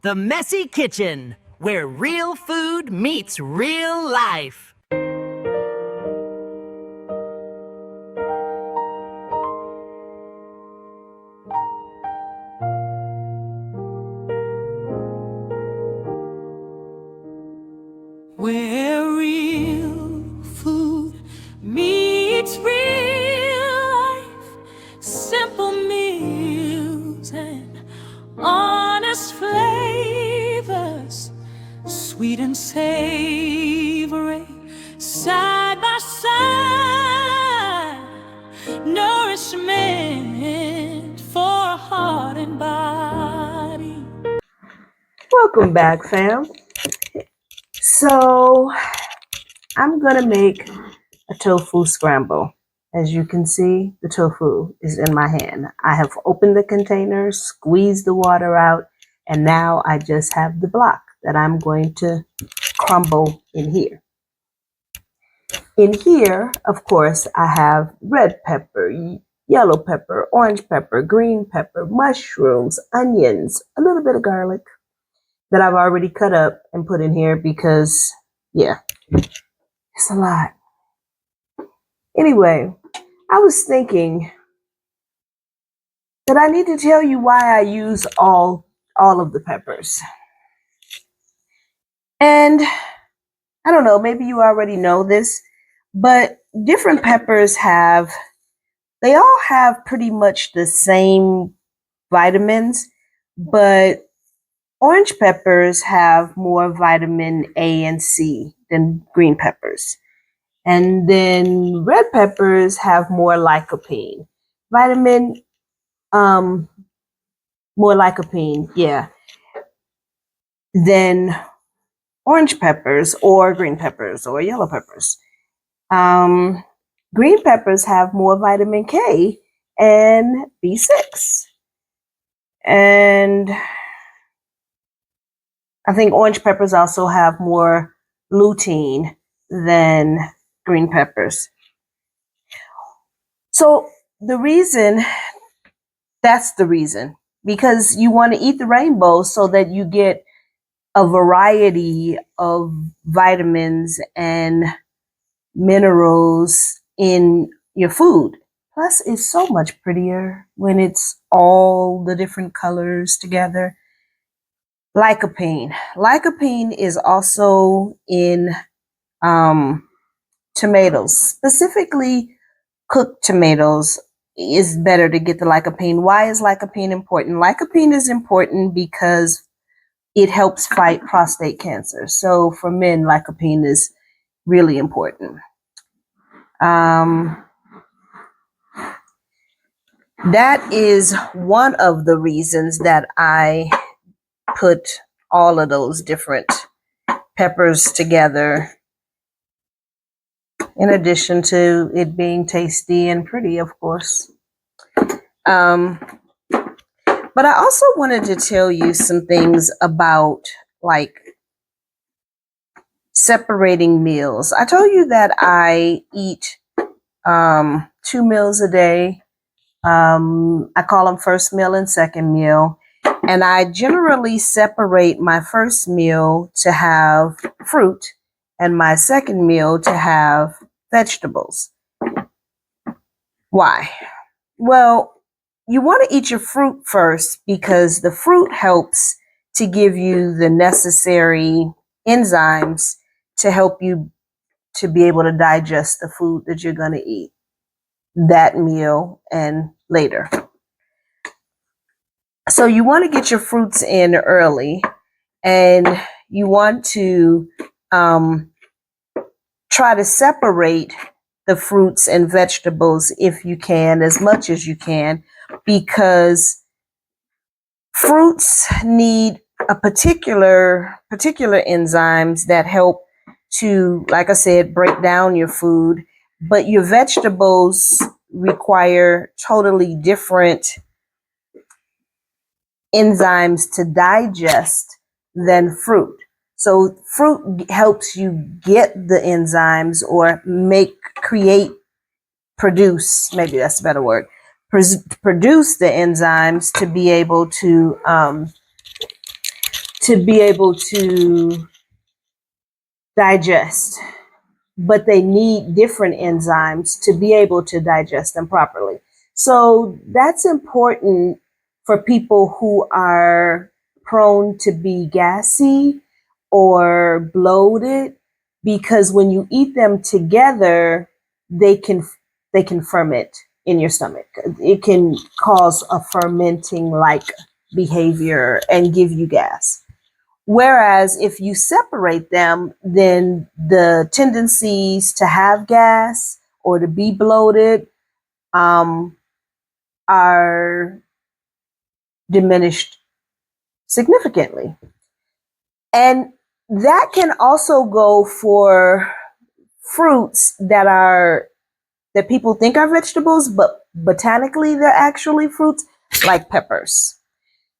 The Messy Kitchen, where real food meets real life. Where real food meets real life, simple meals and honest flavors, sweet and savory, side by side, nourishment for heart and body. Welcome back, fam. So I'm gonna make a tofu scramble. As you can see, the tofu is in my hand. I have opened the container, squeezed the water out, and now I just have the block that I'm going to crumble in here. In here, of course, I have red pepper, yellow pepper, orange pepper, green pepper, mushrooms, onions, a little bit of garlic that I've already cut up and put in here because, yeah, it's a lot. Anyway, I was thinking that I need to tell you why I use all of the peppers. And I don't know, maybe you already know this, but different peppers they all have pretty much the same vitamins, but orange peppers have more vitamin A and C than green peppers. And then red peppers have more lycopene. More lycopene, yeah, than orange peppers or green peppers or yellow peppers. Green peppers have more vitamin K and B6. And I think orange peppers also have more lutein than green peppers. So that's the reason, because you want to eat the rainbow so that you get a variety of vitamins and minerals in your food. Plus, it's so much prettier when it's all the different colors together. Lycopene. Lycopene is also in tomatoes. Specifically, cooked tomatoes is better to get the lycopene. Why is lycopene important? Lycopene is important because it helps fight prostate cancer. So for men, lycopene is really important. That is one of the reasons that I put all of those different peppers together, in addition to it being tasty and pretty, of course. But I also wanted to tell you some things about like separating meals. I told you that I eat 2 meals a day. I call them first meal and second meal. And I generally separate my first meal to have fruit and my second meal to have vegetables. Why? Well, you want to eat your fruit first because the fruit helps to give you the necessary enzymes to help you to be able to digest the food that you're going to eat that meal and later. So you want to get your fruits in early, and you want to try to separate the fruits and vegetables if you can, as much as you can, because fruits need a particular enzymes that help to, like I said, break down your food, but your vegetables require totally different enzymes to digest than fruit. So fruit helps you get the enzymes or produce, maybe that's a better word, produce the enzymes to be able to to be able to digest, but they need different enzymes to be able to digest them properly. So that's important for people who are prone to be gassy or bloated, because when you eat them together, they can ferment in your stomach. It can cause a fermenting like behavior and give you gas. Whereas if you separate them, then the tendencies to have gas or to be bloated are diminished significantly. And that can also go for fruits that people think are vegetables, but botanically they're actually fruits, like peppers.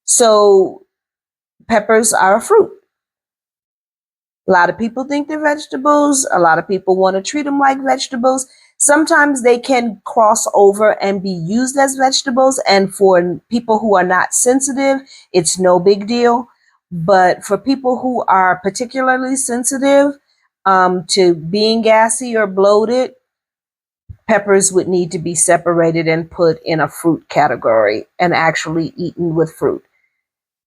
So peppers are a fruit. A lot of people think they're vegetables. A lot of people want to treat them like vegetables. Sometimes they can cross over and be used as vegetables. And for people who are not sensitive, it's no big deal. But for people who are particularly sensitive to being gassy or bloated, peppers would need to be separated and put in a fruit category and actually eaten with fruit.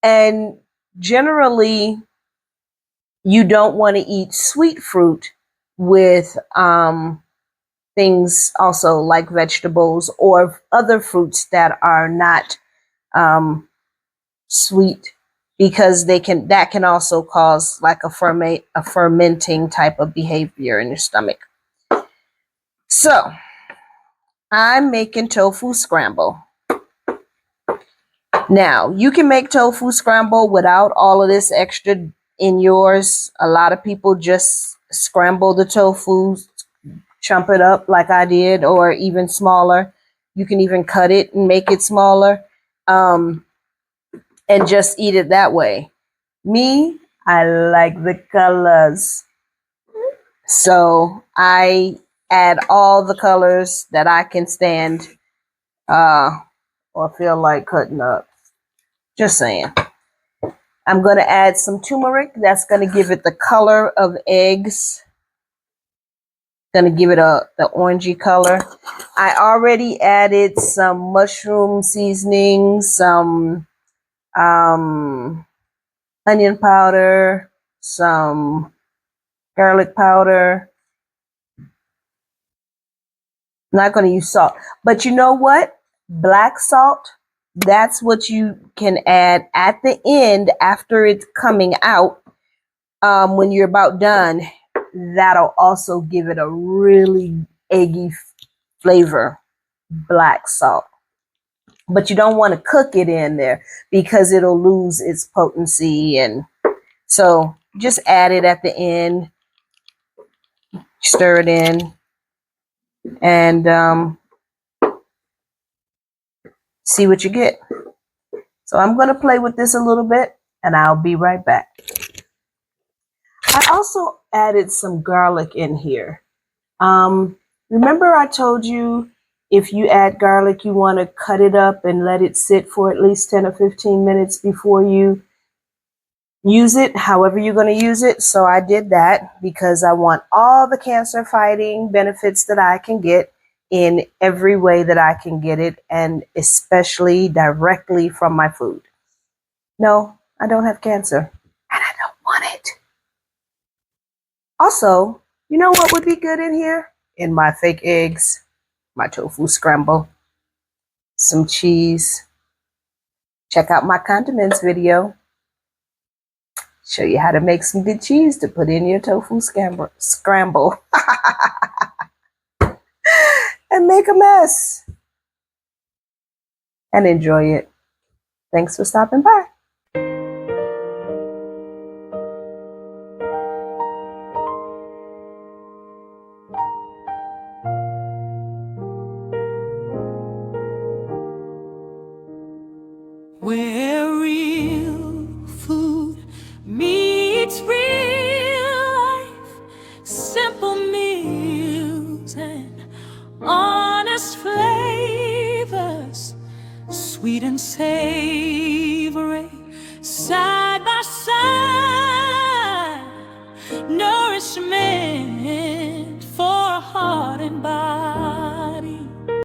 And generally, you don't want to eat sweet fruit with things also like vegetables or other fruits that are not sweet, because that can also cause like a fermenting type of behavior in your stomach. So I'm making tofu scramble. Now, you can make tofu scramble without all of this extra in yours. A lot of people just scramble the tofu, chunk it up like I did, or even smaller. You can even cut it and make it smaller, and just eat it that way. Me, I like the colors. So I add all the colors that I can stand or feel like cutting up. Just saying. I'm going to add some turmeric. That's going to give it the color of eggs. Going to give it the orangey color. I already added some mushroom seasoning, some onion powder, some garlic powder. I'm not going to use salt. But you know what? Black salt, that's what you can add at the end after it's coming out. When you're about done, that'll also give it a really eggy flavor, black salt. But you don't want to cook it in there because it'll lose its potency. And so just add it at the end, stir it in, and see what you get. So I'm going to play with this a little bit and I'll be right back. I also added some garlic in here. Remember I told you if you add garlic, you want to cut it up and let it sit for at least 10 or 15 minutes before you use it, however you're going to use it. So I did that because I want all the cancer fighting benefits that I can get in every way that I can get it, and especially directly from my food. No, I don't have cancer, and I don't want it. Also, you know what would be good in here? In my fake eggs, my tofu scramble, some cheese. Check out my condiments video. Show you how to make some good cheese to put in your tofu scramble. And make a mess. And enjoy it. Thanks for stopping by. Where real food meets real life, simple meals and honest flavors, sweet and savory. by and by.